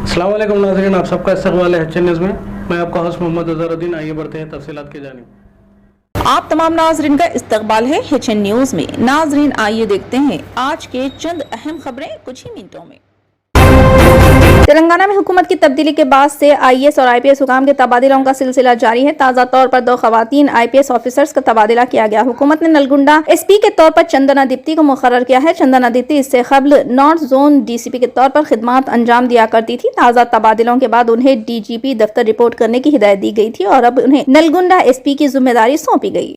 अस्सलाम वालेकुम नाज़रीन, आप सबका इस्तकबाल है एच न्यूज़ में। मैं आपका होस्ट मोहम्मद अज़हरुद्दीन। आइए बढ़ते हैं तफसीलात की जानिब। आप तमाम नाजरीन का इस्तकबाल है HN न्यूज में। नाजरीन आइए देखते हैं आज के चंद अहम खबरें कुछ ही मिनटों में। तेलंगाना में हुकूमत की तब्दीली के बाद से IAS और IPS हुकाम के तबादलों का सिलसिला जारी है। ताज़ा तौर पर 2 खवातीन IPS ऑफिसर्स का तबादला किया गया। हुकूमत ने नलगुंडा SP के तौर पर चंदना दीप्ति को मुकर्रर किया है। चंदना दीप्ति इससे कबल नॉर्थ जोन DCP के तौर पर खिदमत अंजाम दिया करती थी। ताज़ा तबादलों के बाद उन्हें DGP दफ्तर रिपोर्ट करने की हिदायत दी गई थी और अब उन्हें नलगुंडा SP की जिम्मेदारी सौंपी गई।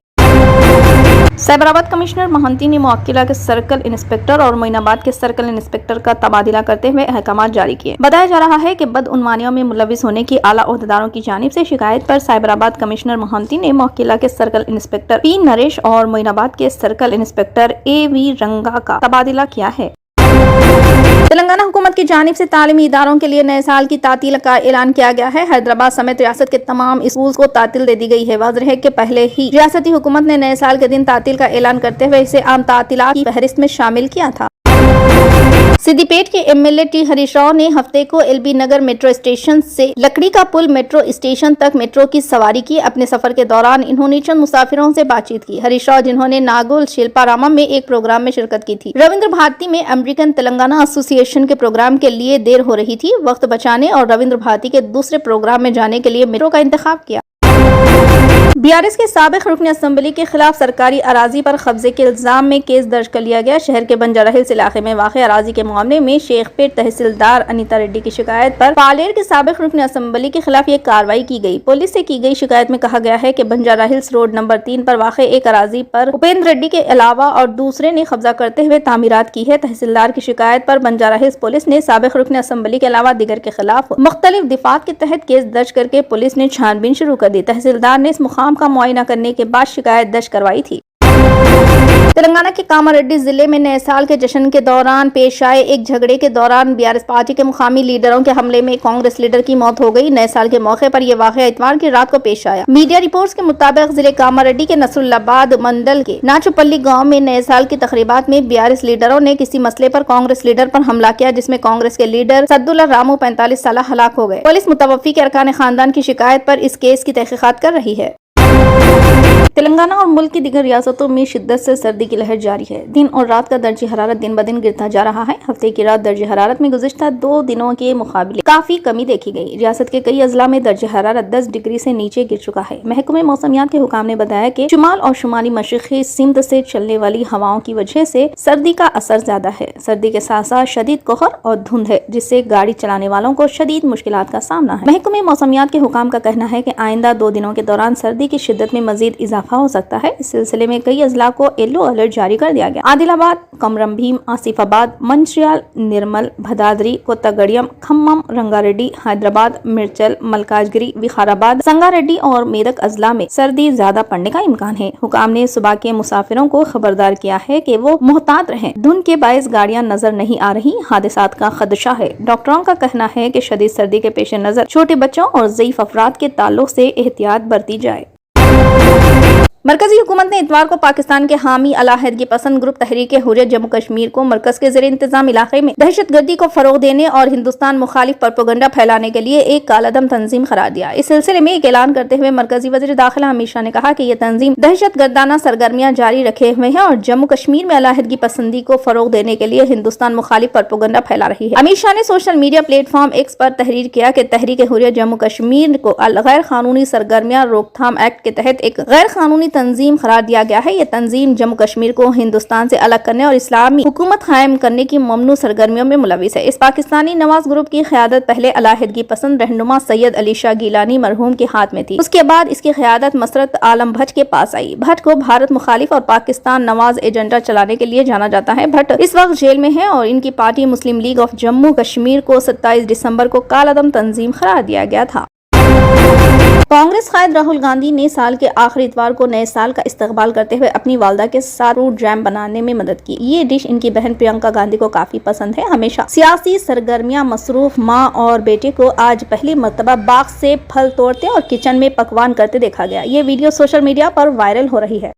साइबराबाद कमिश्नर महंती ने मुअक्किला के सर्कल इंस्पेक्टर और मोइनाबाद के सर्कल इंस्पेक्टर का तबादला करते हुए अहकाम जारी किए। बताया जा रहा है कि बदउनवानियों में मुलविस होने की आला ओहदेदारों की जानिब से शिकायत पर साइबराबाद कमिश्नर महंती ने मुअक्किला के सर्कल इंस्पेक्टर P नरेश और मोइनाबाद के सर्कल इंस्पेक्टर AV रंगा का तबादला किया है। तेलंगाना हुकूमत की जानिब से तालीमी इदारों के लिए नए साल की तातील का ऐलान किया गया है। हैदराबाद समेत रियासत के तमाम स्कूल को तातील दे दी गई है। वाज़ेह है कि पहले ही रियासती हुकूमत ने नए साल के दिन तातील का ऐलान करते हुए इसे आम तातीलात की फहरिस्त में शामिल किया था। सिद्दीपेट के MLA T हरीश राव ने हफ्ते को LB नगर मेट्रो स्टेशन से लकड़ी का पुल मेट्रो स्टेशन तक मेट्रो की सवारी की। अपने सफर के दौरान इन्होंने चंद मुसाफिरों से बातचीत की। हरीश राव, जिन्होंने नागोल शिल्पारामम में एक प्रोग्राम में शिरकत की थी, रविंद्र भारती में अमेरिकन तेलंगाना एसोसिएशन के प्रोग्राम के लिए देर हो रही थी, वक्त बचाने और रविंद्र भारती के दूसरे प्रोग्राम में जाने के लिए मेट्रो का इंतखाब किया। BRS के साबिक रुकन असम्बली के खिलाफ सरकारी अराजी पर कब्जे के इल्जाम में केस दर्ज कर लिया गया। शहर के बंजारा हिल्स इलाके में वाक़ अराजी के मामले में शेखपेट तहसीलदार अनीता रेड्डी की शिकायत पर पालेर के साबिक रुकन असम्बली के खिलाफ ये कार्रवाई की गई। पुलिस से की गई शिकायत में कहा गया है कि बंजारा हिल्स रोड नंबर 3 पर वाक़ एक अराजी पर उपेंद्र रेड्डी के अलावा और दूसरे ने कब्जा करते हुए तामीरात की है। तहसीलदार की शिकायत पर बंजारा हिल्स पुलिस ने साबिक रुकन असम्बली के अलावा दिगर के खिलाफ मुख्तलिफ दिफात के तहत केस दर्ज करके पुलिस ने छानबीन शुरू कर दी। तहसीलदार ने इस मुकाम का मुआयना करने के बाद शिकायत दर्ज करवाई थी। तेलंगाना के कामारेड्डी जिले में नए साल के जश्न के दौरान पेश आए एक झगड़े के दौरान BRS पार्टी के मुकामी लीडरों के हमले में कांग्रेस लीडर की मौत हो गई। नए साल के मौके पर यह वाक़या इतवार की रात को पेश आया। मीडिया रिपोर्ट्स के मुताबिक जिले कामारेड्डी के नसरुल्लाबाद मंडल के नाचुपल्ली गांव में नए साल की तकरीबात में BRS लीडरों ने किसी मसले पर कांग्रेस लीडर पर हमला किया, जिसमें कांग्रेस के लीडर सद्दुल्ला रामू 45 साल हलाक हो गए। पुलिस मुतवफ़ी के अरकान खानदान की शिकायत पर इस केस की तहकीकात कर रही है। तेलंगाना और मुल्क की दिगर रियासतों में शिद्दत से सर्दी की लहर जारी है। दिन और रात का दर्जे हरारत दिन ब दिन गिरता जा रहा है। हफ्ते की रात दर्जे हरारत में गुज़िश्ता 2 दिनों के मुकाबले काफी कमी देखी गई। रियासत के कई अजला में दर्जे हरारत 10 डिग्री से नीचे गिर चुका है। महकमे मौसमियात के हुकाम ने बताया कि शुमाल और शुमाली मशरक़ी सिंध से चलने वाली हवाओं की वजह से सर्दी का असर ज्यादा है। सर्दी के साथ साथ शदीद कोहर और धुंध है, जिससे गाड़ी चलाने वालों को शदीद मुश्किलात का सामना है। महकमे मौसमियात के हुकाम का कहना है कि आइंदा 2 दिनों के दौरान सर्दी की शिद्दत में मजीद इजाफा हो सकता है। इस सिलसिले में कई अजला को येलो अलर्ट जारी कर दिया गया। आदिलाबाद, कमरम भीम, आसिफाबाद, मंचिर्याल, निर्मल, भदादरी, कोत्तागडियम, खम्मम, रंगारेड्डी, हैदराबाद, मिर्चल, मलकाजगिरी, विखाराबाद, संगारेड्डी और मेदक अजला में सर्दी ज्यादा पड़ने का इम्कान है। हुकाम ने सुबह के मुसाफिरों को खबरदार किया है कि वो मुहतात रहें। धुंध के बायस गाड़ियां नजर नहीं आ रही, हादसात का खदशा है। डॉक्टरों का कहना है कि शदीद सर्दी के पेश नजर छोटे बच्चों और ज़ईफ अफराद के ताल्लुक से एहतियात बरती जाए। मरकजी हुकूमत ने इतवार को पाकिस्तान के हामी अलाहिदगी पसंद ग्रुप तहरीक हुर्रियत जम्मू कश्मीर को मरकज के ज़ेर इंतजाम इलाके में दहशतगर्दी को फरोग देने और हिंदुस्तान मुखालिफ प्रोपेगेंडा फैलाने के लिए एक कालादम तंजीम करार दिया। इस सिलसिले में एक ऐलान करते हुए मरकजी वज़ीर दाखिला अमित शाह ने कहा कि यह तंजीम दहशतगर्दाना सरगर्मियां जारी रखे हुए है और जम्मू कश्मीर में अलाहिदगी पसंदी को फरोग देने के लिए हिंदुस्तान मुखालिफ प्रोपेगेंडा फैला रही है। अमित शाह ने सोशल मीडिया प्लेटफॉर्म X पर तहरीर किया कि तहरीक हुर्रियत जम्मू कश्मीर को गैर कानूनी सरगर्मियां रोकथाम एक्ट के तहत एक गैर कानूनी तंजीम करार दिया गया है। यह तंजीम जम्मू कश्मीर को हिंदुस्तान से अलग करने और इस्लामी हुकूमत कायम करने की ममनू सरगर्मियों में मुलविस है। इस पाकिस्तानी नवाज ग्रुप की क़यादत पहले अलाहिदगी पसंद रहनुमा सैयद अली शाह गिलानी मरहूम के हाथ में थी। उसके बाद इसकी क़यादत मसरत आलम भट्ट के पास आई। भट्ट को भारत मुखालिफ और पाकिस्तान नवाज एजेंडा चलाने के लिए जाना जाता है। भट्ट इस वक्त जेल में है और इनकी party Muslim league of Jammu Kashmir को 27 दिसंबर को कालादम तंजीम करार दिया गया था। कांग्रेस कायद राहुल गांधी ने साल के आखिरी इतवार को नए साल का इस्तकबाल करते हुए अपनी वालदा के साथ फ्रूट जैम बनाने में मदद की। ये डिश इनकी बहन प्रियंका गांधी को काफी पसंद है। हमेशा सियासी सरगर्मियां मसरूफ मां और बेटे को आज पहली मर्तबा बाग से फल तोड़ते और किचन में पकवान करते देखा गया। ये वीडियो सोशल मीडिया पर वायरल हो रही है।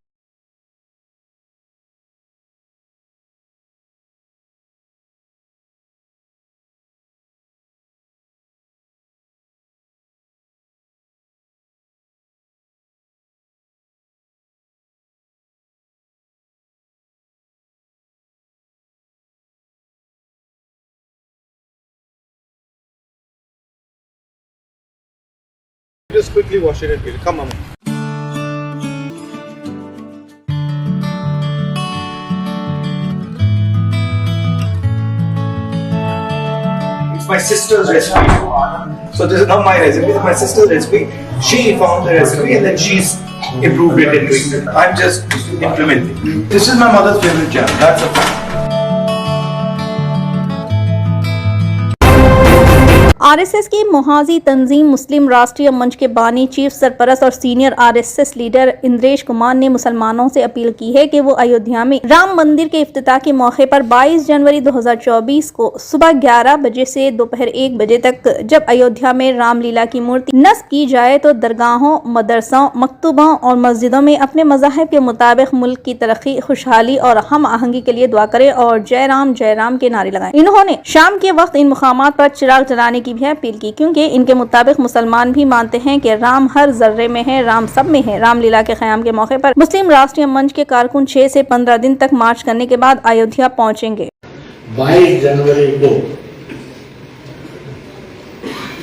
just quickly wash it and peel it. Come, Mama. It's my sister's recipe. So this is not my recipe, it's my sister's recipe. She found the recipe and then she's improved it and tweaked it. I'm just implementing. This is my mother's favorite jam. That's a fact. RSS की मुहाजी तंजीम मुस्लिम राष्ट्रीय मंच के बानी, chief सरपरस्त और senior RSS leader Indresh Kumar ने मुसलमानों से appeal की है कि वो अयोध्या में राम मंदिर के इफ्तिताह के मौके पर 22 जनवरी 2024 को सुबह 11 बजे से दोपहर 1 बजे तक जब अयोध्या में रामलीला की मूर्ति नस्ब की जाए तो दरगाहों, मदरसों, मकतूबों और मस्जिदों में अपने मज़ाहिब के मुताबिक मुल्क की तरक्की, खुशहाली और हम आहंगी के लिए दुआ करें और जय राम के नारे लगाएं। इन्होंने शाम के वक्त इन मुकामात पर चिराग जलाने की भी अपील की, क्योंकि इनके मुताबिक मुसलमान भी मानते हैं कि राम हर जर्रे में है, राम सब में है। रामलीला के क़याम के मौके पर मुस्लिम राष्ट्रीय मंच के कारकुन 6 से 15 दिन तक मार्च करने के बाद अयोध्या पहुंचेंगे। 22 जनवरी को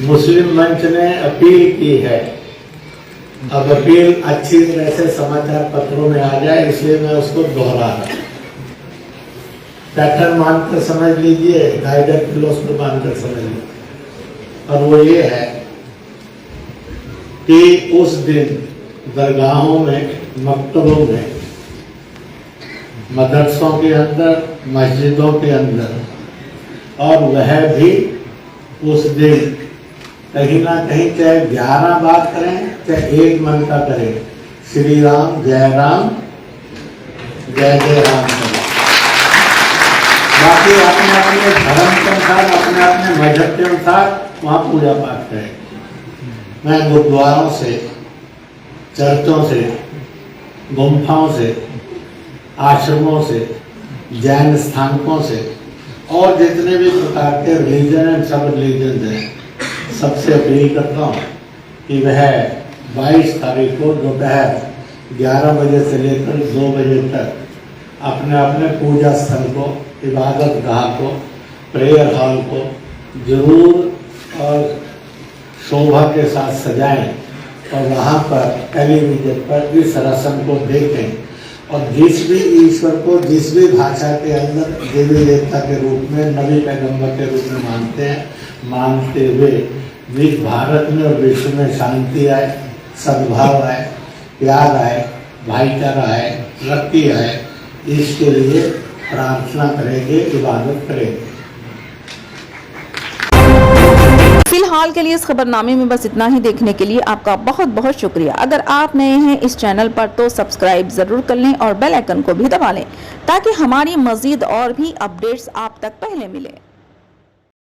मुस्लिम मंच ने अपील की है। अब अपील अच्छी तरह से समाचार पत्रों में आ जाए, इसलिए मैं उसको दोहरा रहा हूं। पैटर्न मानकर समझ लीजिए, गाइडर फिलोसफी मानकर समझ लीजिए। और वो ये है कि उस दिन दरगाहों में, मकतबों में, मदरसों के अंदर, मस्जिदों के अंदर, और वह भी उस दिन कहीं ना कहीं चाहे 11 बार करें, चाहे एक मन का करें, श्री राम, जय राम, जय जय राम करें। बाकी अपने अपने धर्म के अनुसार, अपने अपने मजहब के अनुसार वहाँ पूजा पाठ करें। मैं गुरुद्वारों से, चर्चों से, गुम्फाओं से, आश्रमों से, जैन स्थानकों से और जितने भी प्रकार के रिलीजन एंड सब रिलीजन हैं, सबसे अपील करता हूँ कि वह 22 तारीख को दोपहर 11 बजे से लेकर 2 बजे तक अपने अपने पूजा स्थल को, इबादत गाह को, प्रेयर हॉल को जरूर और शोभा के साथ सजाएं और वहाँ पर टेलीविजन पर इस रस्म को देखें और जिस भी ईश्वर को जिस भी भाषा के अंदर देवी देवता के रूप में, नबी पैगंबर के रूप में मानते हैं, मानते हुए भारत में और विश्व में शांति आए, सद्भाव आए, प्यार आए, भाईचारा आए, तरक्की आए, इसके लिए प्रार्थना करेंगे, इबादत करेंगे। फिलहाल के लिए इस खबरनामे में बस इतना ही। देखने के लिए आपका बहुत बहुत शुक्रिया। अगर आप नए हैं इस चैनल पर तो सब्सक्राइब जरूर कर लें और बेल आइकन को भी दबा लें ताकि हमारी मजीद और भी अपडेट्स आप तक पहले मिले।